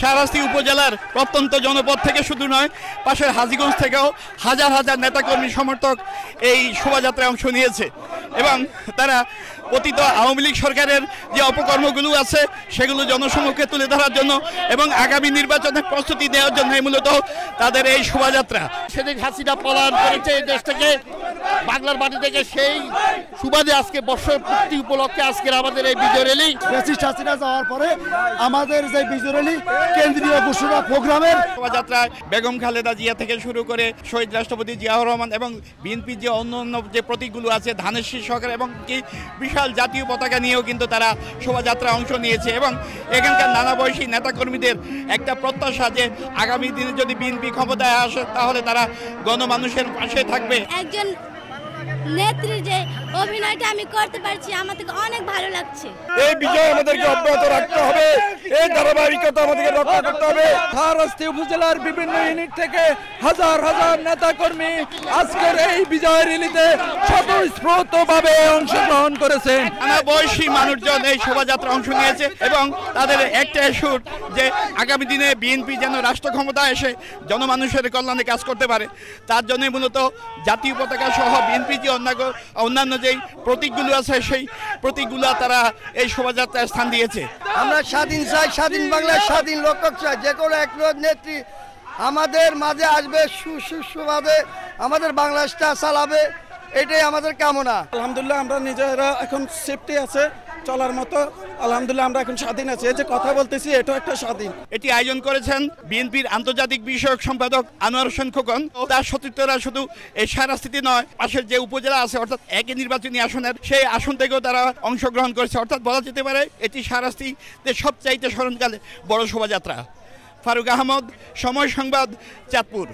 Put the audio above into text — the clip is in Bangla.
শাহরাস্তি উপজেলার প্রত্যন্ত জনপদ থেকে শুধু নয়, পাশের হাজীগঞ্জ থেকেও হাজার হাজার নেতাকর্মী সমর্থক এই শোভাযাত্রায় অংশ নিয়েছে এবং তারা অতীত আওয়ামী লীগ সরকারের যে অপকর্মগুলো আছে সেগুলো জনসমক্ষে তুলে ধরার জন্য এবং আগামী নির্বাচনের প্রস্তুতি নেওয়ার জন্য মূলত তাদের এই শোভাযাত্রা। সেদিন হাসিনা পলায়ন করেছে এই দেশ থেকে, বাংলার মাটি থেকে, সেই সুবাদে আজকে বর্ষপূর্তি উপলক্ষে আজকের আমাদের এই বিজয় র্যালি। ফ্যাসিস্ট হাসিনা যাওয়ার পরে আমাদের যে বিজয় র্যালি কেন্দ্রীয় ঘোষণা প্রোগ্রামের শোভাযাত্রায় বেগম খালেদা জিয়া থেকে শুরু করে শহীদ রাষ্ট্রপতি জিয়াউর রহমান এবং বিএনপির যে অন্য যে প্রতীকগুলো আছে ধানের শীষ সরকার এবং কি বিশাল জাতীয় পতাকা নিয়েও কিন্তু তারা শোভাযাত্রায় অংশ নিয়েছে এবং এখানকার নানা বয়সী নেতাকর্মীদের একটা প্রত্যাশা যে আগামী দিনে যদি বিএনপি ক্ষমতায় আসে তাহলে তারা গণমানুষের পাশে থাকবে। একজন নেত্রীর যে অভিনয়টা আমি করতে পারছি আমাদের অনেক ভালো লাগছে। এই বিজয় আমাদেরকে অব্যাহত রাখতে হবে, এই ধারাবাহিকতা আমাদেরকে রক্ষা করতে হবে। শাহরাস্তি উপজেলার বিভিন্ন ইউনিট থেকে হাজার হাজার নেতাকর্মী আজকের এই বিজয় র্যালিতে স্বতঃস্ফূর্তভাবে অংশগ্রহণ করেছেন। নানা বয়সী মানুষজন এই শোভাযাত্রা অংশ নিয়েছে এবং তাদের একটা সুর যে আগামী দিনে বিএনপি যেন রাষ্ট্র ক্ষমতায় এসে জনমানুষের কল্যাণে কাজ করতে পারে, তার জন্য মূলত জাতীয় পতাকা সহ বিএনপি যে অন্যান্য যেই প্রতীকগুলো আছে সেই প্রতীকগুলো তারা এই শোভাযাত্রায় স্থান দিয়েছে। আমরা স্বাধীন চাই, স্বাধীন বাংলায় স্বাধীন লোক চাই, যে কোনো এক নেত্রী আমাদের মাঝে আসবে, সুভাবে আমাদের বাংলাদেশটা চালাবে, এটাই আমাদের কামনা। আলহামদুলিল্লাহ আমরা নিজেরা এখন সেফটি আছে চলার মতো, আলহামদুলিল্লাহ আমরা এখন স্বাধীন আছি। এই যে কথা বলতেছি এটা একটা স্বাধীন। এটি আয়োজন করেছেন বিএনপির আন্তর্জাতিক বিষয়ক সম্পাদক আনোয়ার হোসেন খোকন। তার সতীর্থরা শুধু এই শাহরাস্তিতে নয়, পাশের যে উপজেলা আছে অর্থাৎ একই নির্বাচনী আসনের সেই আসন থেকেও তারা অংশগ্রহণ করেছে। অর্থাৎ বলা যেতে পারে এটি শাহরাস্তিতে সবচাইতে স্মরণকালে বড় শোভাযাত্রা। ফারুক আহমদ, সময় সংবাদ, চাঁদপুর।